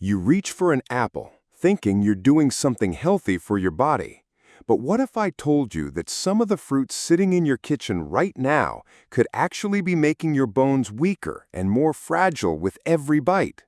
You reach for an apple, thinking you're doing something healthy for your body. But what if I told you that some of the fruits sitting in your kitchen right now could actually be making your bones weaker and more fragile with every bite?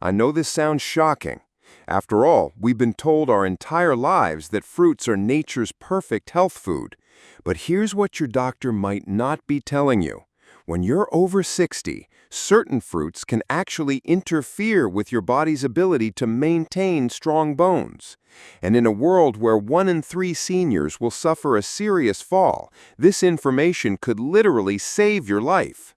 I know this sounds shocking. After all, we've been told our entire lives that fruits are nature's perfect health food. But here's what your doctor might not be telling you. When you're over 60, certain fruits can actually interfere with your body's ability to maintain strong bones. And in a world where 1 in 3 seniors will suffer a serious fall, this information could literally save your life.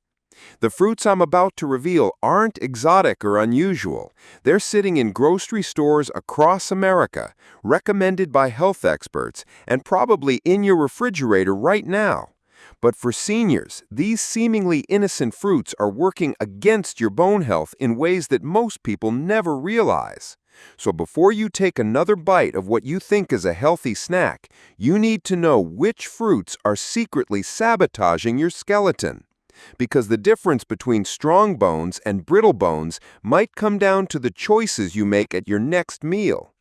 The fruits I'm about to reveal aren't exotic or unusual. They're sitting in grocery stores across America, recommended by health experts, and probably in your refrigerator right now. But for seniors, these seemingly innocent fruits are working against your bone health in ways that most people never realize. So before you take another bite of what you think is a healthy snack, you need to know which fruits are secretly sabotaging your skeleton. Because the difference between strong bones and brittle bones might come down to the choices you make at your next meal.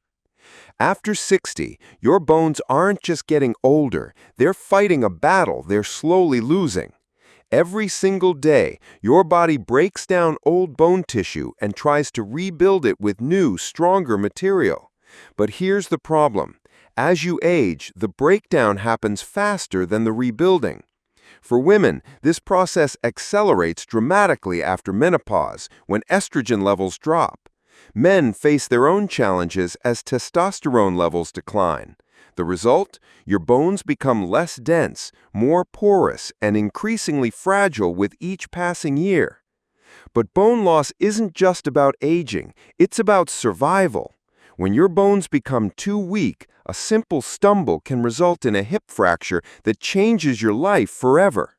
After 60, your bones aren't just getting older, they're fighting a battle they're slowly losing. Every single day, your body breaks down old bone tissue and tries to rebuild it with new, stronger material. But here's the problem. As you age, the breakdown happens faster than the rebuilding. For women, this process accelerates dramatically after menopause, when estrogen levels drop. Men face their own challenges as testosterone levels decline. The result? Your bones become less dense, more porous, and increasingly fragile with each passing year. But bone loss isn't just about aging, it's about survival. When your bones become too weak, a simple stumble can result in a hip fracture that changes your life forever.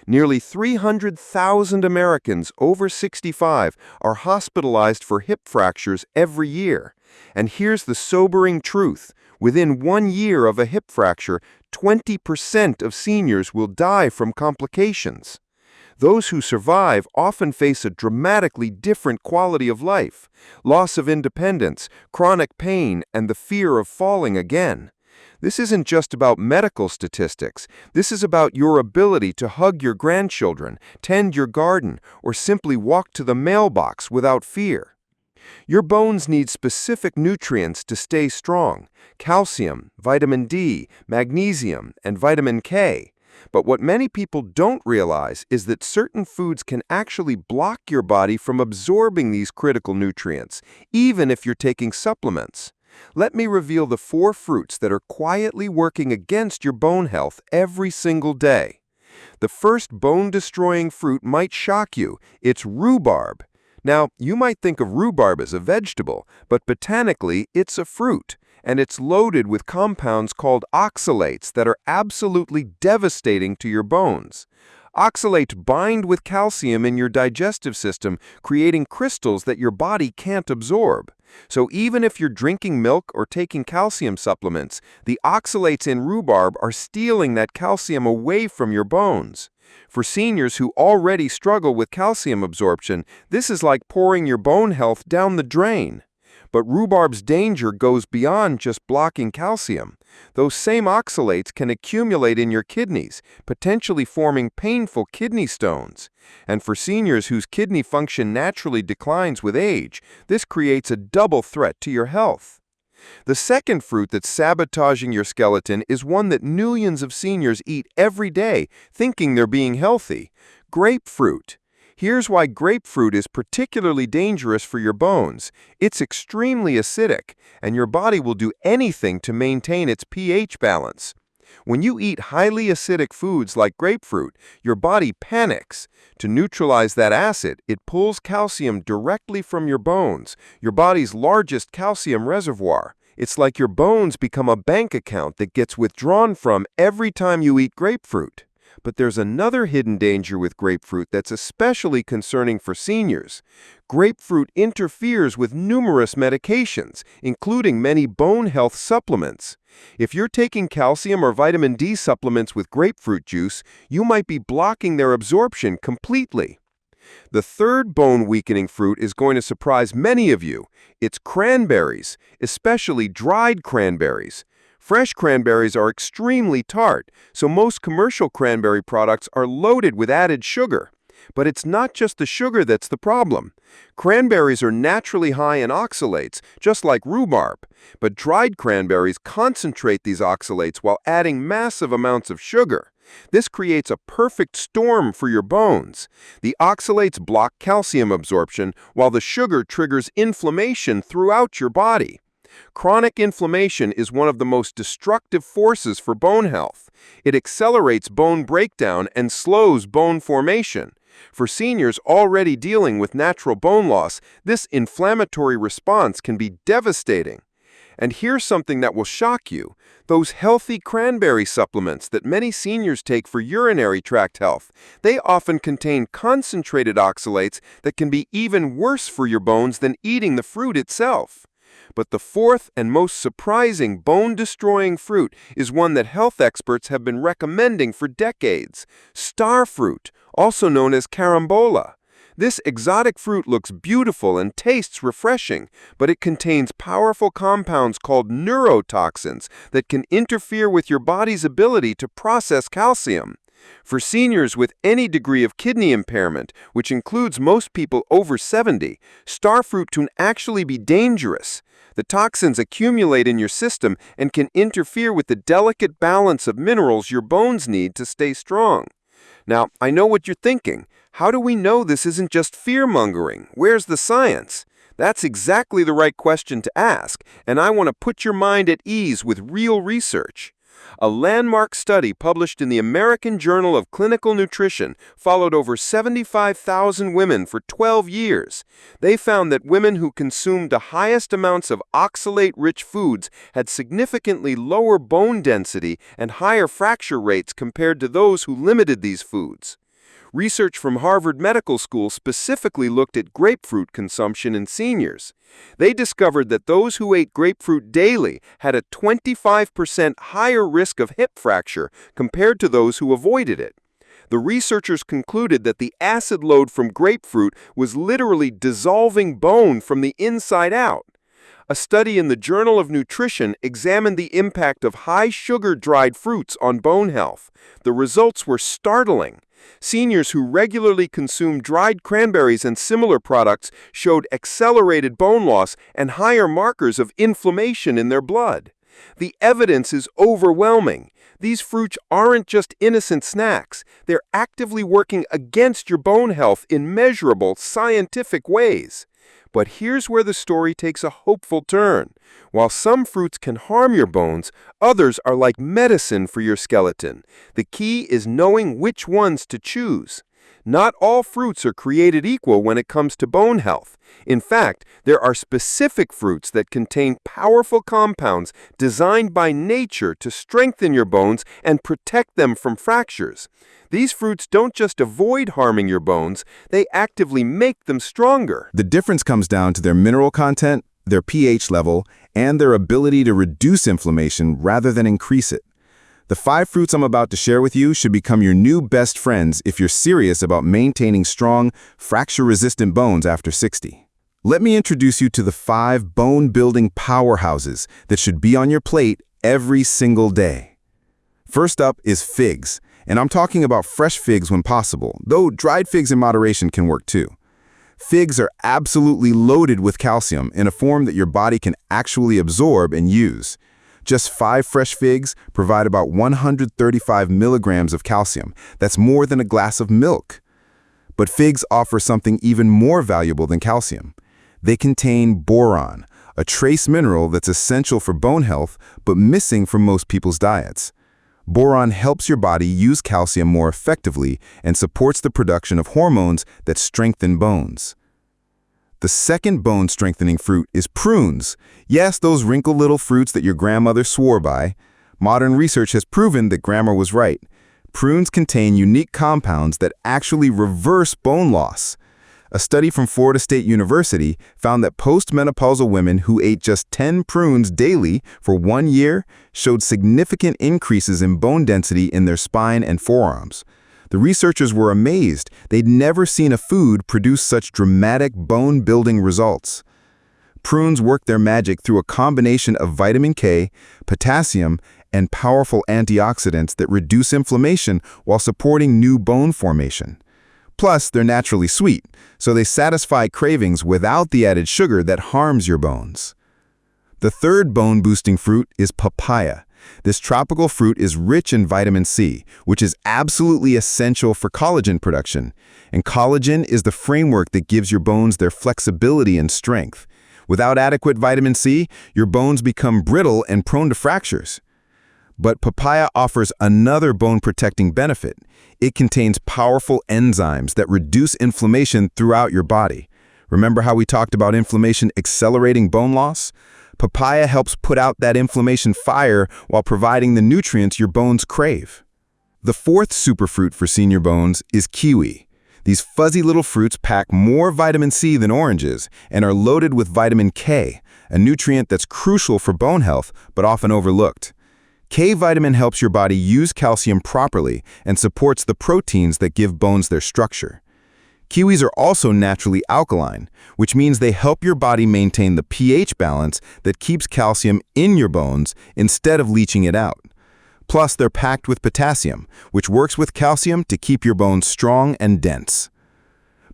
Nearly 300,000 Americans over 65 are hospitalized for hip fractures every year. And here's the sobering truth. Within 1 year of a hip fracture, 20% of seniors will die from complications. Those who survive often face a dramatically different quality of life, loss of independence, chronic pain, and the fear of falling again. This isn't just about medical statistics. This is about your ability to hug your grandchildren, tend your garden, or simply walk to the mailbox without fear. Your bones need specific nutrients to stay strong: calcium, vitamin D, magnesium, and vitamin K. But what many people don't realize is that certain foods can actually block your body from absorbing these critical nutrients, even if you're taking supplements. Let me reveal the 4 fruits that are quietly working against your bone health every single day. The first bone-destroying fruit might shock you. It's rhubarb. Now, you might think of rhubarb as a vegetable, but botanically, it's a fruit, and it's loaded with compounds called oxalates that are absolutely devastating to your bones. Oxalates bind with calcium in your digestive system, creating crystals that your body can't absorb. So even if you're drinking milk or taking calcium supplements, the oxalates in rhubarb are stealing that calcium away from your bones. For seniors who already struggle with calcium absorption, this is like pouring your bone health down the drain. But rhubarb's danger goes beyond just blocking calcium. Those same oxalates can accumulate in your kidneys, potentially forming painful kidney stones. And for seniors whose kidney function naturally declines with age, this creates a double threat to your health. The second fruit that's sabotaging your skeleton is one that millions of seniors eat every day, thinking they're being healthy: grapefruit. Here's why grapefruit is particularly dangerous for your bones. It's extremely acidic, and your body will do anything to maintain its pH balance. When you eat highly acidic foods like grapefruit, your body panics. To neutralize that acid, it pulls calcium directly from your bones, your body's largest calcium reservoir. It's like your bones become a bank account that gets withdrawn from every time you eat grapefruit. But there's another hidden danger with grapefruit that's especially concerning for seniors. Grapefruit interferes with numerous medications, including many bone health supplements. If you're taking calcium or vitamin D supplements with grapefruit juice, you might be blocking their absorption completely. The third bone-weakening fruit is going to surprise many of you. It's cranberries, especially dried cranberries. Fresh cranberries are extremely tart, so most commercial cranberry products are loaded with added sugar. But it's not just the sugar that's the problem. Cranberries are naturally high in oxalates, just like rhubarb, but dried cranberries concentrate these oxalates while adding massive amounts of sugar. This creates a perfect storm for your bones. The oxalates block calcium absorption, while the sugar triggers inflammation throughout your body. Chronic inflammation is one of the most destructive forces for bone health. It accelerates bone breakdown and slows bone formation. For seniors already dealing with natural bone loss, this inflammatory response can be devastating. And here's something that will shock you. Those healthy cranberry supplements that many seniors take for urinary tract health, they often contain concentrated oxalates that can be even worse for your bones than eating the fruit itself. But the fourth and most surprising bone-destroying fruit is one that health experts have been recommending for decades: Starfruit, also known as carambola. This exotic fruit looks beautiful and tastes refreshing, but it contains powerful compounds called neurotoxins that can interfere with your body's ability to process calcium. For seniors with any degree of kidney impairment, which includes most people over 70, starfruit can actually be dangerous. The toxins accumulate in your system and can interfere with the delicate balance of minerals your bones need to stay strong. Now, I know what you're thinking. How do we know this isn't just fear-mongering? Where's the science? That's exactly the right question to ask, and I want to put your mind at ease with real research. A landmark study published in the American Journal of Clinical Nutrition followed over 75,000 women for 12 years. They found that women who consumed the highest amounts of oxalate-rich foods had significantly lower bone density and higher fracture rates compared to those who limited these foods. Research from Harvard Medical School specifically looked at grapefruit consumption in seniors. They discovered that those who ate grapefruit daily had a 25% higher risk of hip fracture compared to those who avoided it. The researchers concluded that the acid load from grapefruit was literally dissolving bone from the inside out. A study in the Journal of Nutrition examined the impact of high-sugar dried fruits on bone health. The results were startling. Seniors who regularly consumed dried cranberries and similar products showed accelerated bone loss and higher markers of inflammation in their blood. The evidence is overwhelming. These fruits aren't just innocent snacks. They're actively working against your bone health in measurable, scientific ways. But here's where the story takes a hopeful turn. While some fruits can harm your bones, others are like medicine for your skeleton. The key is knowing which ones to choose. Not all fruits are created equal when it comes to bone health. In fact, there are specific fruits that contain powerful compounds designed by nature to strengthen your bones and protect them from fractures. These fruits don't just avoid harming your bones, they actively make them stronger. The difference comes down to their mineral content, their pH level, and their ability to reduce inflammation rather than increase it. The 5 fruits I'm about to share with you should become your new best friends if you're serious about maintaining strong, fracture-resistant bones after 60. Let me introduce you to the 5 bone-building powerhouses that should be on your plate every single day. First up is figs, and I'm talking about fresh figs when possible, though dried figs in moderation can work too. Figs are absolutely loaded with calcium in a form that your body can actually absorb and use. Just 5 fresh figs provide about 135 milligrams of calcium. That's more than a glass of milk. But figs offer something even more valuable than calcium. They contain boron, a trace mineral that's essential for bone health but missing from most people's diets. Boron helps your body use calcium more effectively and supports the production of hormones that strengthen bones. The second bone-strengthening fruit is prunes. Yes, those wrinkled little fruits that your grandmother swore by. Modern research has proven that grandma was right. Prunes contain unique compounds that actually reverse bone loss. A study from Florida State University found that postmenopausal women who ate just 10 prunes daily for 1 year showed significant increases in bone density in their spine and forearms. The researchers were amazed. They'd never seen a food produce such dramatic bone-building results. Prunes work their magic through a combination of vitamin K, potassium, and powerful antioxidants that reduce inflammation while supporting new bone formation. Plus, they're naturally sweet, so they satisfy cravings without the added sugar that harms your bones. The third bone-boosting fruit is papaya. This tropical fruit is rich in vitamin C, which is absolutely essential for collagen production. And collagen is the framework that gives your bones their flexibility and strength. Without adequate vitamin C, your bones become brittle and prone to fractures. But papaya offers another bone-protecting benefit. It contains powerful enzymes that reduce inflammation throughout your body. Remember how we talked about inflammation accelerating bone loss? Papaya helps put out that inflammation fire while providing the nutrients your bones crave. The fourth superfruit for senior bones is kiwi. These fuzzy little fruits pack more vitamin C than oranges and are loaded with vitamin K, a nutrient that's crucial for bone health but often overlooked. K vitamin helps your body use calcium properly and supports the proteins that give bones their structure. Kiwis are also naturally alkaline, which means they help your body maintain the pH balance that keeps calcium in your bones instead of leaching it out. Plus, they're packed with potassium, which works with calcium to keep your bones strong and dense.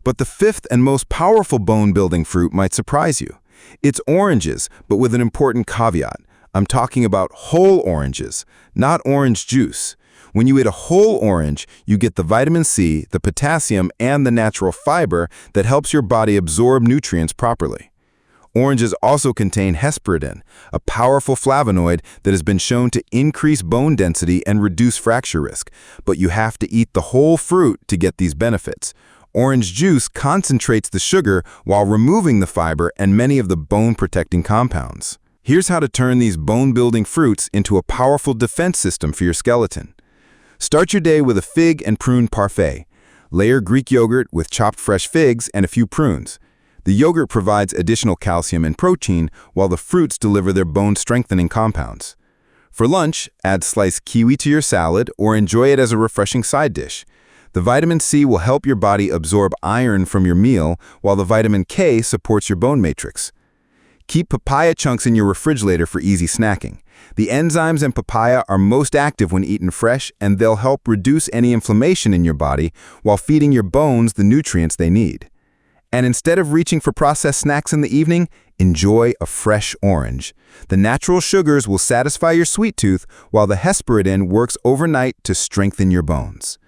But the fifth and most powerful bone-building fruit might surprise you. It's oranges, but with an important caveat. I'm talking about whole oranges, not orange juice. When you eat a whole orange, you get the vitamin C, the potassium, and the natural fiber that helps your body absorb nutrients properly. Oranges also contain hesperidin, a powerful flavonoid that has been shown to increase bone density and reduce fracture risk, but you have to eat the whole fruit to get these benefits. Orange juice concentrates the sugar while removing the fiber and many of the bone-protecting compounds. Here's how to turn these bone-building fruits into a powerful defense system for your skeleton. Start your day with a fig and prune parfait. Layer Greek yogurt with chopped fresh figs and a few prunes. The yogurt provides additional calcium and protein, while the fruits deliver their bone-strengthening compounds. For lunch, add sliced kiwi to your salad or enjoy it as a refreshing side dish. The vitamin C will help your body absorb iron from your meal, while the vitamin K supports your bone matrix. Keep papaya chunks in your refrigerator for easy snacking. The enzymes in papaya are most active when eaten fresh, and they'll help reduce any inflammation in your body while feeding your bones the nutrients they need. And instead of reaching for processed snacks in the evening, enjoy a fresh orange. The natural sugars will satisfy your sweet tooth, while the hesperidin works overnight to strengthen your bones.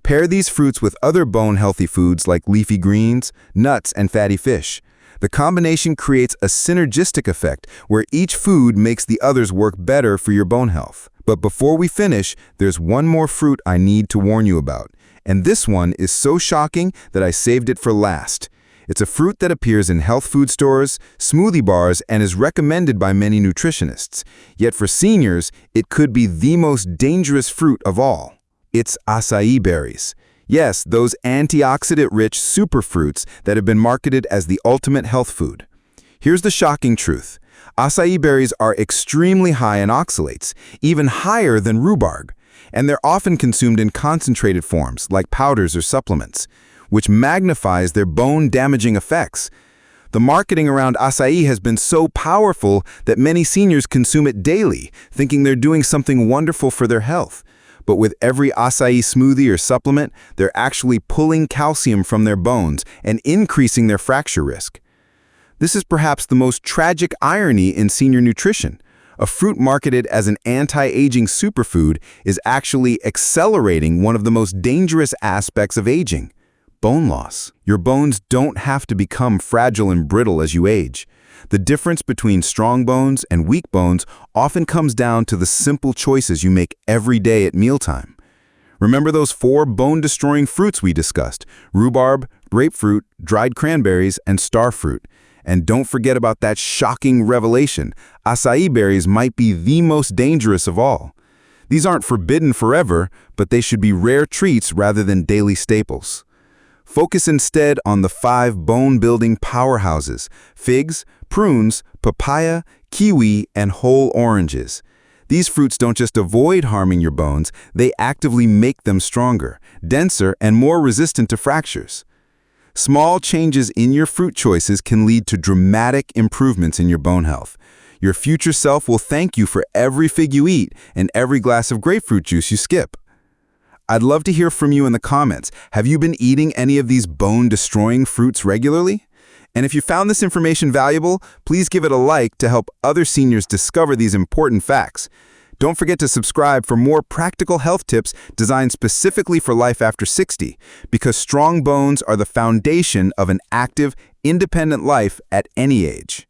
Pair these fruits with other bone-healthy foods like leafy greens, nuts, and fatty fish. The combination creates a synergistic effect where each food makes the others work better for your bone health. But before we finish, there's one more fruit I need to warn you about. And this one is so shocking that I saved it for last. It's a fruit that appears in health food stores, smoothie bars, and is recommended by many nutritionists. Yet for seniors, it could be the most dangerous fruit of all. It's acai berries. Yes, those antioxidant-rich superfruits that have been marketed as the ultimate health food. Here's the shocking truth. Acai berries are extremely high in oxalates, even higher than rhubarb, and they're often consumed in concentrated forms like powders or supplements, which magnifies their bone-damaging effects. The marketing around acai has been so powerful that many seniors consume it daily, thinking they're doing something wonderful for their health. But with every acai smoothie or supplement, they're actually pulling calcium from their bones and increasing their fracture risk. This is perhaps the most tragic irony in senior nutrition. A fruit marketed as an anti-aging superfood is actually accelerating one of the most dangerous aspects of aging: bone loss. Your bones don't have to become fragile and brittle as you age. The difference between strong bones and weak bones often comes down to the simple choices you make every day at mealtime. Remember those 4 bone-destroying fruits we discussed: rhubarb, grapefruit, dried cranberries, and starfruit. And don't forget about that shocking revelation: acai berries might be the most dangerous of all. These aren't forbidden forever, but they should be rare treats rather than daily staples. Focus instead on the 5 bone-building powerhouses: figs, prunes, papaya, kiwi, and whole oranges. These fruits don't just avoid harming your bones, they actively make them stronger, denser, and more resistant to fractures. Small changes in your fruit choices can lead to dramatic improvements in your bone health. Your future self will thank you for every fig you eat and every glass of grapefruit juice you skip. I'd love to hear from you in the comments. Have you been eating any of these bone-destroying fruits regularly? And if you found this information valuable, please give it a like to help other seniors discover these important facts. Don't forget to subscribe for more practical health tips designed specifically for life after 60, because strong bones are the foundation of an active, independent life at any age.